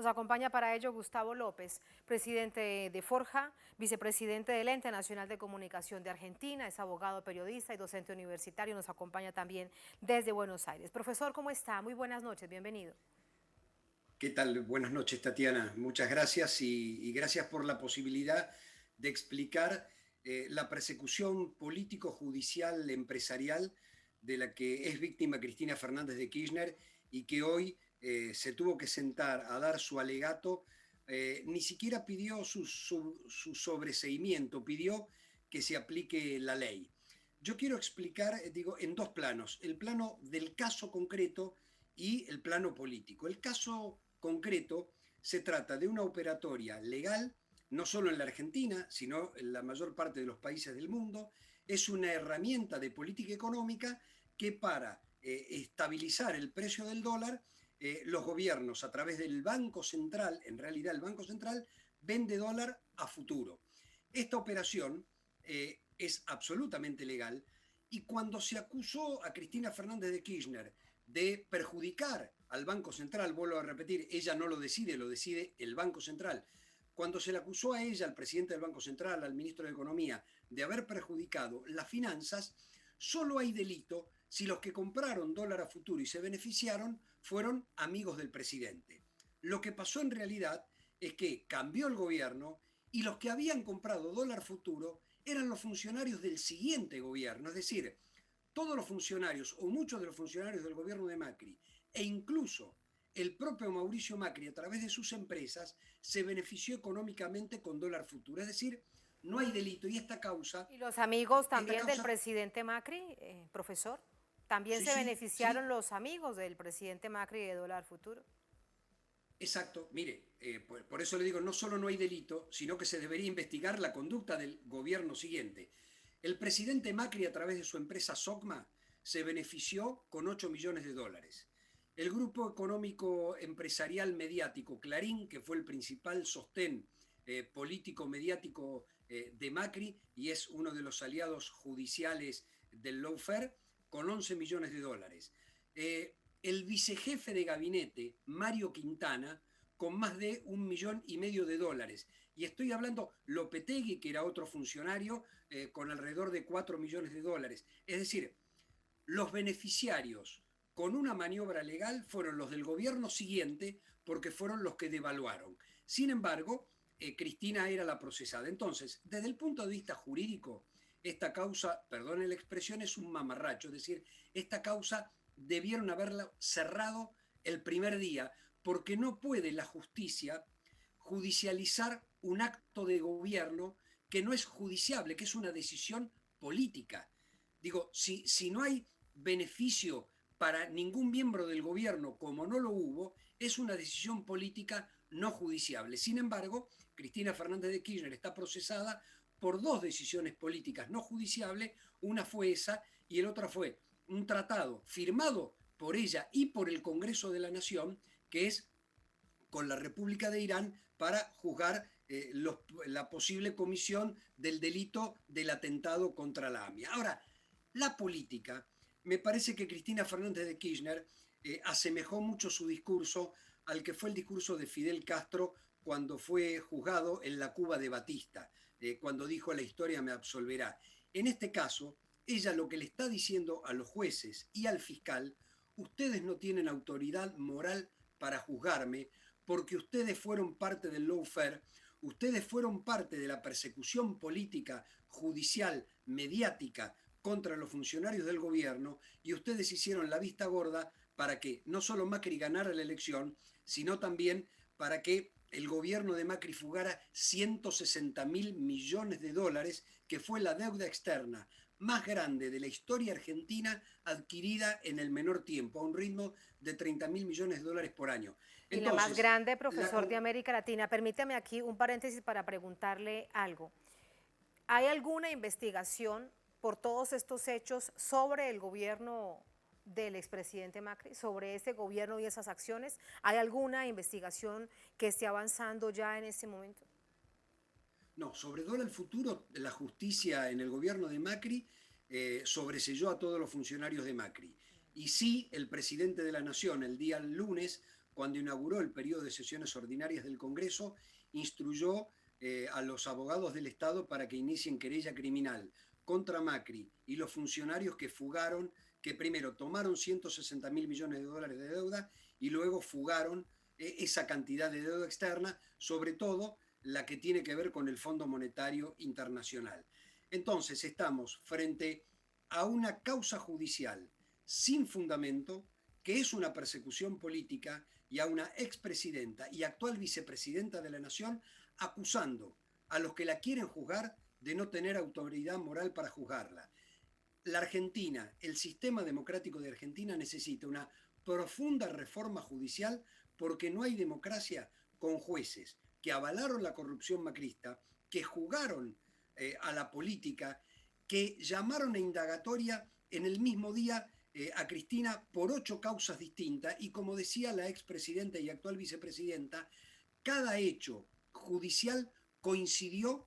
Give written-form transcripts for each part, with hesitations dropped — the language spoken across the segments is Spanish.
Nos acompaña para ello Gustavo López, presidente de Forja, vicepresidente del Ente Nacional de Comunicación de Argentina, es abogado, periodista y docente universitario. Nos acompaña también desde Buenos Aires. Profesor, ¿cómo está? Muy buenas noches, bienvenido. ¿Qué tal? Buenas noches, Tatiana. Muchas gracias y gracias por la posibilidad de explicar la persecución político-judicial empresarial de la que es víctima Cristina Fernández de Kirchner y que hoy se tuvo que sentar a dar su alegato. Ni siquiera pidió su sobreseimiento, pidió que se aplique la ley. Yo quiero explicar, digo, en dos planos, el plano del caso concreto y el plano político. El caso concreto se trata de una operatoria legal, no solo en la Argentina, sino en la mayor parte de los países del mundo. Es una herramienta de política económica que para estabilizar el precio del dólar, los gobiernos a través del Banco Central, en realidad el Banco Central vende dólar a futuro. Esta operación es absolutamente legal y cuando se acusó a Cristina Fernández de Kirchner de perjudicar al Banco Central, vuelvo a repetir, ella no lo decide el Banco Central. Cuando se le acusó a ella, al presidente del Banco Central, al ministro de Economía, de haber perjudicado las finanzas, solo hay delito si los que compraron dólar a futuro y se beneficiaron fueron amigos del presidente. Lo que pasó en realidad es que cambió el gobierno y los que habían comprado dólar futuro eran los funcionarios del siguiente gobierno, es decir, todos los funcionarios o muchos de los funcionarios del gobierno de Macri e incluso el propio Mauricio Macri a través de sus empresas se benefició económicamente con dólar futuro. Es decir, no hay delito y ¿Y los amigos esta también del causa, presidente Macri, profesor? ¿También sí, se sí, beneficiaron sí, los amigos del presidente Macri de dólar futuro? exacto. Mire, por eso le digo, no solo no hay delito, sino que se debería investigar la conducta del gobierno siguiente. El presidente Macri, a través de su empresa SOCMA, se benefició con 8 millones de dólares. El grupo económico empresarial mediático Clarín, que fue el principal sostén político mediático de Macri y es uno de los aliados judiciales del lawfare, con 11 millones de dólares. El vicejefe de gabinete, Mario Quintana, con más de 1,5 millones de dólares. Y estoy hablando Lopetegui, que era otro funcionario, con alrededor de 4 millones de dólares. Es decir, los beneficiarios con una maniobra legal fueron los del gobierno siguiente porque fueron los que devaluaron. Sin embargo, Cristina era la procesada. Entonces, desde el punto de vista jurídico, esta causa, perdone la expresión, es un mamarracho, es decir, esta causa debieron haberla cerrado el primer día porque no puede la justicia judicializar un acto de gobierno que no es judiciable, que es una decisión política. Digo, si no hay beneficio para ningún miembro del gobierno, como no lo hubo, es una decisión política no judiciable. Sin embargo, Cristina Fernández de Kirchner está procesada por dos decisiones políticas no judiciables, una fue esa y el otra fue un tratado firmado por ella y por el Congreso de la Nación, que es con la República de Irán para juzgar la posible comisión del delito del atentado contra la AMIA. Ahora, la política, me parece que Cristina Fernández de Kirchner asemejó mucho su discurso al que fue el discurso de Fidel Castro cuando fue juzgado en la Cuba de Batista, cuando dijo la historia me absolverá. En este caso, ella lo que le está diciendo a los jueces y al fiscal, ustedes no tienen autoridad moral para juzgarme porque ustedes fueron parte del lawfare, ustedes fueron parte de la persecución política, judicial, mediática contra los funcionarios del gobierno y ustedes hicieron la vista gorda para que no solo Macri ganara la elección, sino también para que el gobierno de Macri fugara 160.000 millones de dólares, que fue la deuda externa más grande de la historia argentina adquirida en el menor tiempo, a un ritmo de 30.000 millones de dólares por año. Y la más Entonces, grande, la, profesor de América Latina. Permítame aquí un paréntesis para preguntarle algo. ¿Hay alguna investigación por todos estos hechos sobre el gobierno del expresidente Macri, sobre ese gobierno y esas acciones? ¿Hay alguna investigación que esté avanzando ya en este momento? no, sobre dólar el futuro, la justicia en el gobierno de Macri sobreselló a todos los funcionarios de Macri. Y sí, el presidente de la Nación, el día lunes, cuando inauguró el periodo de sesiones ordinarias del Congreso, instruyó a los abogados del Estado para que inicien querella criminal contra Macri y los funcionarios que fugaron, que primero tomaron 160.000 millones de dólares de deuda y luego fugaron esa cantidad de deuda externa, sobre todo la que tiene que ver con el Fondo Monetario Internacional. Entonces estamos frente a una causa judicial sin fundamento, que es una persecución política, y a una expresidenta y actual vicepresidenta de la Nación acusando a los que la quieren juzgar de no tener autoridad moral para juzgarla. La Argentina, el sistema democrático de Argentina necesita una profunda reforma judicial porque no hay democracia con jueces que avalaron la corrupción macrista, que jugaron a la política, que llamaron a indagatoria en el mismo día a Cristina por 8 causas distintas y, como decía la expresidenta y actual vicepresidenta, cada hecho judicial coincidió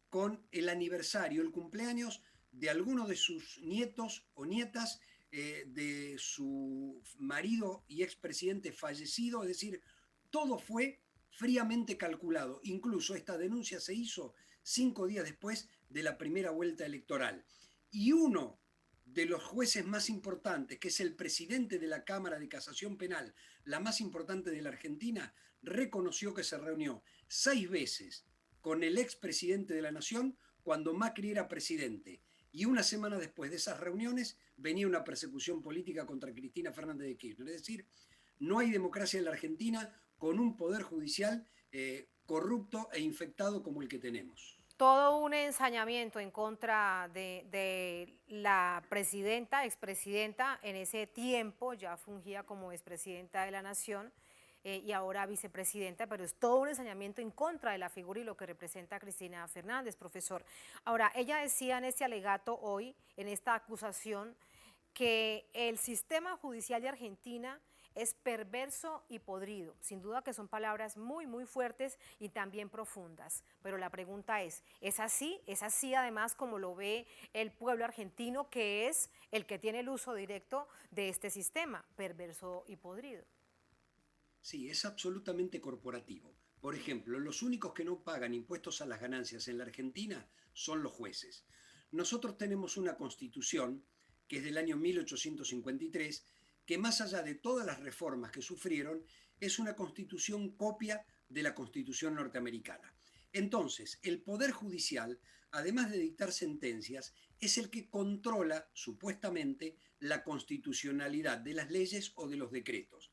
con el aniversario, el cumpleaños de alguno de sus nietos o nietas, de su marido y expresidente fallecido, es decir, todo fue fríamente calculado. Incluso esta denuncia se hizo 5 días después de la primera vuelta electoral. Y uno de los jueces más importantes, que es el presidente de la Cámara de Casación Penal, la más importante de la Argentina, reconoció que se reunió 6 veces con el expresidente de la Nación cuando Macri era presidente. Y una semana después de esas reuniones venía una persecución política contra Cristina Fernández de Kirchner. Es decir, no hay democracia en la Argentina con un poder judicial corrupto e infectado como el que tenemos. Todo un ensañamiento en contra de la presidenta, expresidenta, en ese tiempo ya fungía como expresidenta de la Nación y ahora vicepresidenta, pero es todo un ensañamiento en contra de la figura y lo que representa Cristina Fernández, profesor. Ahora, ella decía en este alegato hoy, en esta acusación, que el sistema judicial de Argentina es perverso y podrido. Sin duda que son palabras muy, muy fuertes y también profundas. Pero la pregunta ¿es así? ¿Es así además como lo ve el pueblo argentino, que es el que tiene el uso directo de este sistema, perverso y podrido? Sí, es absolutamente corporativo. Por ejemplo, los únicos que no pagan impuestos a las ganancias en la Argentina son los jueces. Nosotros tenemos una constitución que es del año 1853, que más allá de todas las reformas que sufrieron, es una constitución copia de la Constitución norteamericana. Entonces, el Poder Judicial, además de dictar sentencias, es el que controla, supuestamente, la constitucionalidad de las leyes o de los decretos.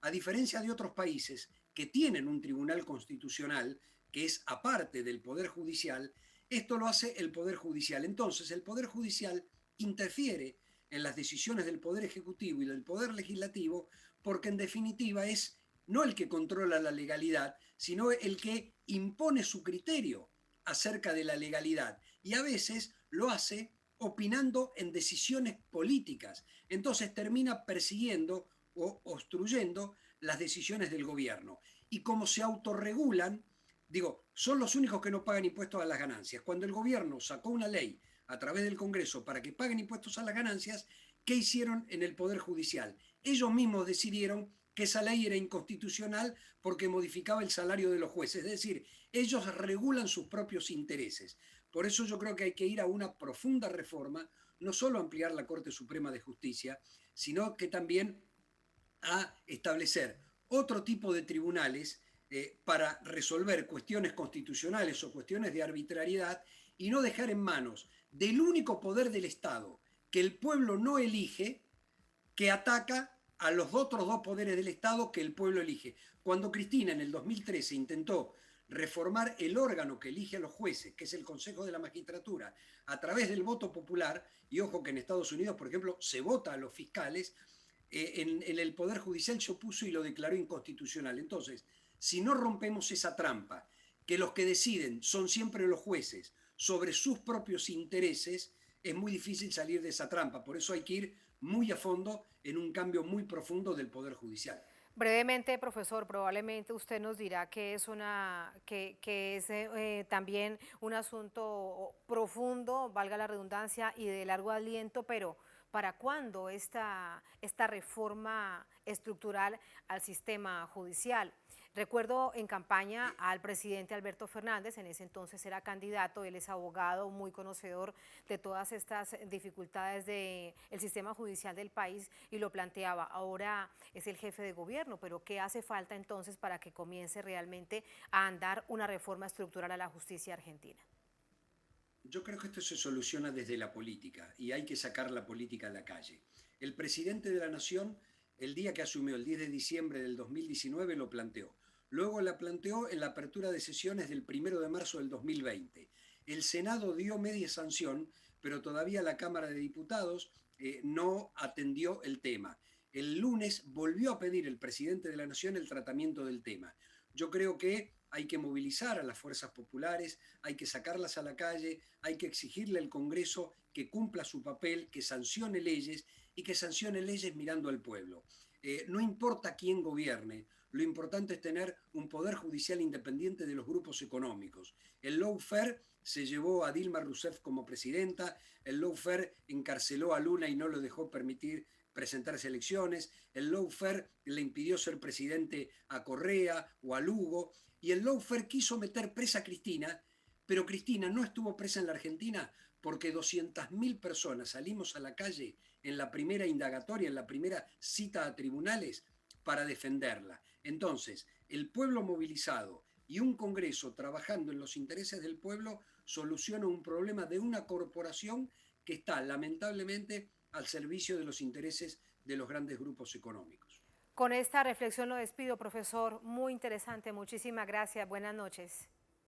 A diferencia de otros países que tienen un tribunal constitucional que es aparte del Poder Judicial, esto lo hace el Poder Judicial. Entonces, el Poder Judicial interfiere en las decisiones del Poder Ejecutivo y del Poder Legislativo, porque en definitiva es no el que controla la legalidad, sino el que impone su criterio acerca de la legalidad, y a veces lo hace opinando en decisiones políticas. Entonces termina persiguiendo o obstruyendo las decisiones del gobierno. Y como se autorregulan, son los únicos que no pagan impuestos a las ganancias. Cuando el gobierno sacó una ley a través del Congreso para que paguen impuestos a las ganancias, ¿qué hicieron en el Poder Judicial? Ellos mismos decidieron que esa ley era inconstitucional porque modificaba el salario de los jueces. Es decir, ellos regulan sus propios intereses. Por eso yo creo que hay que ir a una profunda reforma, no solo ampliar la Corte Suprema de Justicia, sino que también a establecer otro tipo de tribunales para resolver cuestiones constitucionales o cuestiones de arbitrariedad y no dejar en manos del único poder del Estado que el pueblo no elige, que ataca a los otros 2 poderes del Estado que el pueblo elige. Cuando Cristina en el 2013 intentó reformar el órgano que elige a los jueces, que es el Consejo de la Magistratura, a través del voto popular, y ojo que en Estados Unidos, por ejemplo, se vota a los fiscales, en el Poder Judicial se opuso y lo declaró inconstitucional. Entonces, si no rompemos esa trampa, que los que deciden son siempre los jueces sobre sus propios intereses, es muy difícil salir de esa trampa. Por eso hay que ir muy a fondo en un cambio muy profundo del Poder Judicial. Brevemente, profesor, probablemente usted nos dirá que es, también un asunto profundo, valga la redundancia, y de largo aliento, pero ¿Para cuándo esta reforma estructural al sistema judicial? Recuerdo en campaña al presidente Alberto Fernández, en ese entonces era candidato, él es abogado, muy conocedor de todas estas dificultades del sistema judicial del país y lo planteaba. Ahora es el jefe de gobierno, pero ¿qué hace falta entonces para que comience realmente a andar una reforma estructural a la justicia argentina? Yo creo que esto se soluciona desde la política y hay que sacar la política a la calle. El presidente de la Nación, el día que asumió, el 10 de diciembre del 2019, lo planteó. Luego la planteó en la apertura de sesiones del 1 de marzo del 2020. El Senado dio media sanción, pero todavía la Cámara de Diputados no atendió el tema. El lunes volvió a pedir el presidente de la Nación el tratamiento del tema. Yo creo que hay que movilizar a las fuerzas populares, hay que sacarlas a la calle, hay que exigirle al Congreso que cumpla su papel, que sancione leyes y que sancione leyes mirando al pueblo. No importa quién gobierne, lo importante es tener un poder judicial independiente de los grupos económicos. El lawfare se llevó a Dilma Rousseff como presidenta, el lawfare encarceló a Lula y no lo dejó permitir presentarse a elecciones, el lawfare le impidió ser presidente a Correa o a Lugo, y el lawfare quiso meter presa a Cristina, pero Cristina no estuvo presa en la Argentina porque 200.000 personas salimos a la calle en la primera indagatoria, en la primera cita a tribunales para defenderla. Entonces, el pueblo movilizado y un Congreso trabajando en los intereses del pueblo soluciona un problema de una corporación que está lamentablemente al servicio de los intereses de los grandes grupos económicos. Con esta reflexión lo despido, profesor. Muy interesante. Muchísimas gracias. Buenas noches.